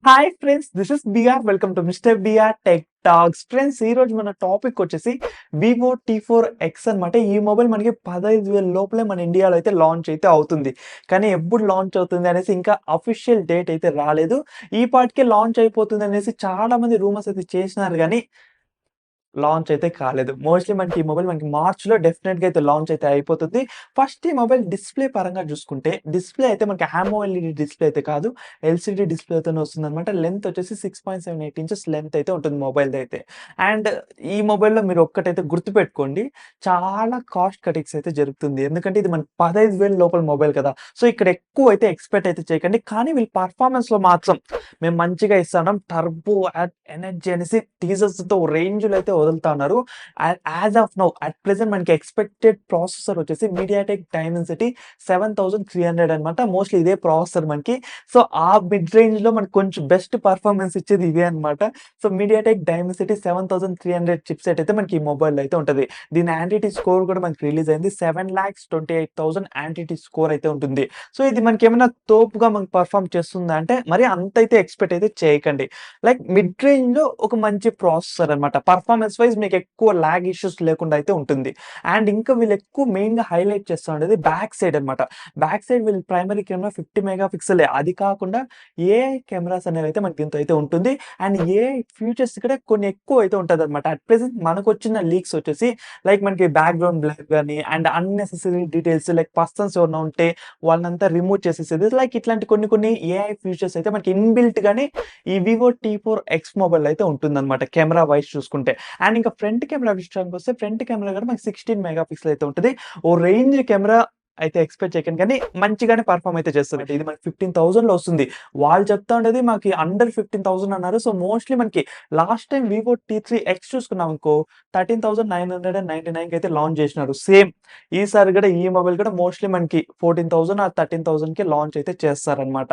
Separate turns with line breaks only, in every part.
Hi friends, this is BR. Welcome to mister BR tech talks. Friends, ఈ రోజు మన topic వచ్చేసి Vivo T4X అనమాట. ఈ మొబైల్ మనకి 15,000 లోపలే మన ఇండియాలో అయితే లాంచ్ అయితే అవుతుంది. కానీ ఎప్పుడు లాంచ్ అవుతుంది అనేసి ఇంకా అఫీషియల్ డేట్ అయితే రాలేదు. ఈ పాటికే లాంచ్ అయిపోతుంది అనేసి చాలా మంది రూమర్స్ అయితే చేసినారు కానీ లాంచ్ అయితే కాలేదు. మోస్ట్‌లీ మనకి ఈ మొబైల్ మనకి మార్చ్‌లో డెఫినిట్‌గా అయితే లాంచ్ అయితే అయిపోతుంది. ఫస్ట్ ఈ మొబైల్ డిస్‌ప్లే పరంగా చూసుకుంటే, డిస్‌ప్లే అయితే మనకి AMOLED డిస్‌ప్లే అయితే కాదు. ఎల్‌సీడీ డిస్‌ప్లేతోనే వస్తుందనమాట. లెంత్ వచ్చేసి 6.78 ఇంచెస్ లెంత్ అయితే ఉంటుంది మొబైల్‌దైతే. అండ్ ఈ మొబైల్‌లో మీరు ఒక్కటైతే గుర్తుపెట్టుకోండి, చాలా కాస్ట్ కటింగ్స్ అయితే జరుగుతుంది. ఎందుకంటే ఇది మనకి 15,000 లోపల మొబైల్ కదా! సో ఇక్కడ ఎక్కువ అయితే ఎక్స్‌పెక్ట్ అయితే చేయకండి. కానీ వీళ్ళు పెర్ఫార్మన్స్‌లో మాత్రం మేము మంచిగా ఇస్తున్నాం. టర్బో, ఎనర్జీ అనేసి టీజర్స్‌తో రేంజ్‌లో అయితే వదులుతా ఉన్నారు. As of now at present మనకి ఎక్స్‌పెక్టెడ్ ప్రాసెసర్ వచ్చేసి మీడియాటెక్ డైమెన్సిటీ 7300 అనమాట. మోస్ట్‌లీ ఇదే ప్రాసెసర్ మనకి. సో, ఆ మిడ్ రేంజ్‌లో మనకు కొంచెం బెస్ట్ పెర్ఫార్మన్స్ ఇచ్చేది ఇదే అనమాట. సో, మీడియాటెక్ డైమెన్సిటీ 7300 చిప్‌సెట్ అయితే మనకి ఈ మొబైల్‌లో అయితే ఉంటది. దీని యాంటిటీ స్కోర్ కూడా మనకి రిలీజ్ అయింది. 7,28,000 యాంటిటీ స్కోర్ అయితే ఉంటుంది. సో, ఇది మనకేమైనా తోపుగా మనకు పెర్ఫార్మ్ చేస్తుందా అంటే, మరి అంతైతే ఎక్స్‌పెక్ట్ అయితే చేయకండి. లైక్ మిడ్ రేంజ్‌లో ఒక మంచి ప్రాసెసర్ అనమాట. పర్ఫార్మెన్స్ వైస్ మీకు ఎక్కువ లాగ్ ఇష్యూస్ లేకుండా అయితే ఉంటుంది. అండ్ ఇంకా వీళ్ళు ఎక్కువ మెయిన్‌గా హైలైట్ చేస్తా ఉండేది బ్యాక్ సైడ్ అనమాట. బ్యాక్ సైడ్ వీళ్ళు ప్రైమరీ కెమెరా 50 మెగా పిక్సెలే. అది కాకుండా ఏఐ కెమెరాస్ అనేవైతే మనకి దీంతో అయితే ఉంటుంది. అండ్ ఏఐ ఫీచర్స్ కూడా కొన్ని ఎక్కువ అయితే ఉంటదనమాట. అట్ ప్రెజెంట్ మనకొచ్చిన లీక్స్ వచ్చేసి లైక్ మనకి బ్యాక్‌గ్రౌండ్ బ్లర్ గాని and unnecessary details like persons ఎవరైనా ఉంటే వాళ్ళనంతా రిమూవ్ చేసేసేది. లైక్ ఇట్లాంటి కొన్ని కొన్ని ఏఐ ఫీచర్స్ అయితే మనకి ఇన్‌బిల్ట్ గానే ఈ వివో T4X మొబైల్ అయితే ఉంటుందన్నమాట. కెమెరా వైస్ చూసుకుంటే. అండ్ ఇంకా ఫ్రంట్ కెమెరా విషయానికొస్తే ఫ్రంట్ కెమెరా కూడా మనకి 16 మెగా పిక్సెల్ అయితే ఉంటది. ఓ రేంజ్ కెమెరా అయితే ఎక్స్‌పెక్ట్ చేయకండి కానీ మంచిగానే పెర్ఫార్మ్ అయితే చేస్తది. ఇది మనకి 15,000లో వస్తుంది. వాళ్ళు చెప్తా ఉండేది మాకి అండర్ 15,000 అన్నారు. సో, మోస్ట్‌లీ మనకి లాస్ట్ టైమ్ వివో T3X చూసుకున్నామనుకో 13,999కి అయితే లాంచ్ చేసినారు. సేమ్ ఈసారి కూడా ఈ మొబైల్ కూడా మోస్ట్‌లీ మనకి 14,000 ఆర్ 13,000కి లాంచ్ అయితే చేస్తారనమాట.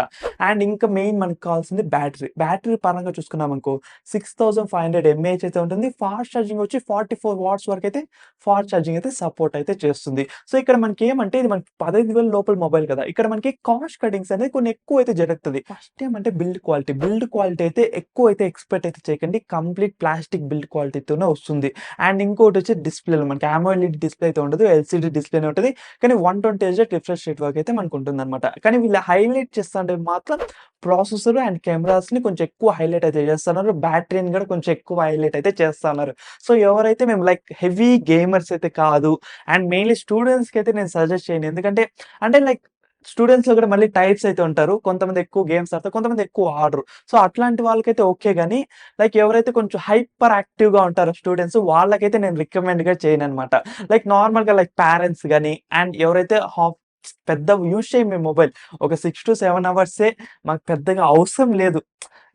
అండ్ ఇంకా మెయిన్ మనకు కావాల్సింది బ్యాటరీ. బ్యాటరీ పరంగా చూసుకున్నామనుకో 6500 ఎంఏహెచ్ అయితే ఉంటుంది. ఫాస్ట్ ఛార్జింగ్ వచ్చి 44 వాట్స్ వరకైతే ఫాస్ట్ ఛార్జింగ్ అయితే సపోర్ట్ అయితే చేస్తుంది. సో, ఇక్కడ మనకేమంటే ఇది మనకి 15,000 లోపల మొబైల్ కదా! ఇక్కడ మనకి కాస్ట్ కటింగ్స్ అనేది కొన్ని ఎక్కువైతే జరుగుతది. ఫస్ట్ ఏమంటే బిల్డ్ క్వాలిటీ. బిల్డ్ క్వాలిటీ అయితే ఎక్కువైతే ఎక్స్‌పెక్ట్ అయితే చేయకండి. కంప్లీట్ ప్లాస్టిక్ బిల్డ్ క్వాలిటీతోనే వస్తుంది. అండ్ ఇంకోటొచ్చి డిస్‌ప్లేలో మనకి AMOLED డిస్‌ప్లే అయితే ఉండదు. ఎల్‌సీడీ డిస్‌ప్లేనే ఉంటది. కానీ 120 హెర్ట్జ్ రిఫ్రెష్ రేట్ వరకైతే మనకుంటుందనమాట. కానీ వీళ్ళు హైలైట్ చేస్తాంటే మాత్రం ప్రాసెసర్ అండ్ కెమెరాస్‌ని కొంచెం ఎక్కువ హైలైట్ అయితే చేస్తున్నారు. బ్యాటరీని కూడా కొంచెం ఎక్కువ హైలైట్ అయితే చేస్తన్నారు. సో, ఎవరైతే మేము లైక్ హెవీ గేమర్స్ అయితే కాదు అండ్ మెయిన్‌లీ స్టూడెంట్స్‌కైతే నేను సజెస్ట్ చేయను. ఎందుకంటే అంటే లైక్ స్టూడెంట్స్‌లో కూడా మళ్ళీ టైప్స్ అయితే ఉంటారు. కొంతమంది ఎక్కువ గేమ్స్ ఆడతారు. కొంతమంది ఎక్కువ ఆడరు. సో, అట్లాంటి వాళ్ళకైతే ఓకే గానీ లైక్ ఎవరైతే కొంచెం హైపర్ యాక్టివ్‌గా ఉంటారో స్టూడెంట్స్ వాళ్ళకైతే నేను రికమెండ్‌గా చేయననమాట. లైక్ నార్మల్‌గా లైక్ పేరెంట్స్ గాని అండ్ ఎవరైతే పెద్ద యూజ్ చేయం మేము మొబైల్. ఒక 6-7 అవర్సే మాకు పెద్దగా అవసరం లేదు.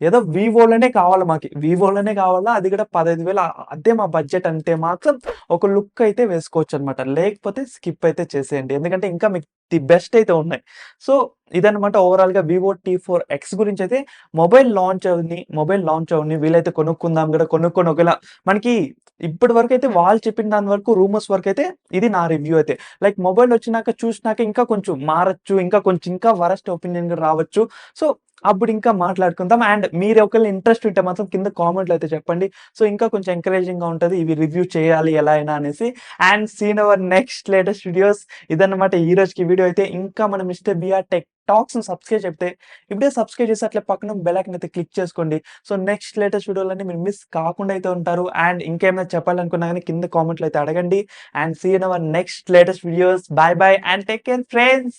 ఏదో వివోలోనే కావాలి మాకి. వివోలోనే కావాలా అది కూడా 15,000 అదే మా బడ్జెట్ అంటే మాత్రం ఒక లుక్ అయితే వేసుకోవచ్చనమాట. లేకపోతే స్కిప్ అయితే చేసేయండి. ఎందుకంటే ఇంకా మీకు ది బెస్ట్ అయితే ఉన్నాయి. సో, ఇదనమాట ఓవరాల్‌గా వివో T4X గురించైతే మొబైల్ లాంచ్ అవని వీలైతే కొనుక్కుందాం గూడా కొనుక్కొని ఒకవేళ మనకి ఇప్పటి వరకైతే వాళ్ళు చెప్పిన దాని వరకు రూమర్స్ వరకైతే ఇది నా రివ్యూ అయితే. లైక్ మొబైల్ వచ్చినాక చూసినాక ఇంకా కొంచెం మారొచ్చు. ఇంకా కొంచెం ఇంకా వరస్ట్ ఒపీనియన్ కూడా రావచ్చు. సో, అప్పుడింకా మాట్లాడుకుందాం. అండ్ మీరు ఒకవేళ ఇంట్రెస్ట్ ఉంటే మాత్రం కింద కామెంట్‌లో అయితే చెప్పండి. సో, ఇంకా కొంచెం ఎంకరేజింగ్‌గా ఉంటది. ఇవి రివ్యూ చేయాలి ఎలా అయినా అనేసి. And see in our next latest videos. ఇదన్నమాట ఈ రోజుకి వీడియో అయితే. ఇంకా మన మిస్టర్ బిఆర్ టెక్ టాక్స్‌ని సబ్స్క్రైబ్ చెప్తే ఇప్పుడే సబ్స్క్రైబ్ చేసి అట్లే పక్కన బెల్ ఐకాన్ అయితే క్లిక్ చేసుకోండి. సో, నెక్స్ట్ లేటెస్ట్ వీడియోలన్నీ మీరు మిస్ కాకుండా అయితే ఉంటారు. అండ్ ఇంకేమైనా చెప్పాలనుకున్నా గాని కింద కామెంట్‌లో అయితే అడగండి. And see in our next latest videos. Bye bye and take care friends.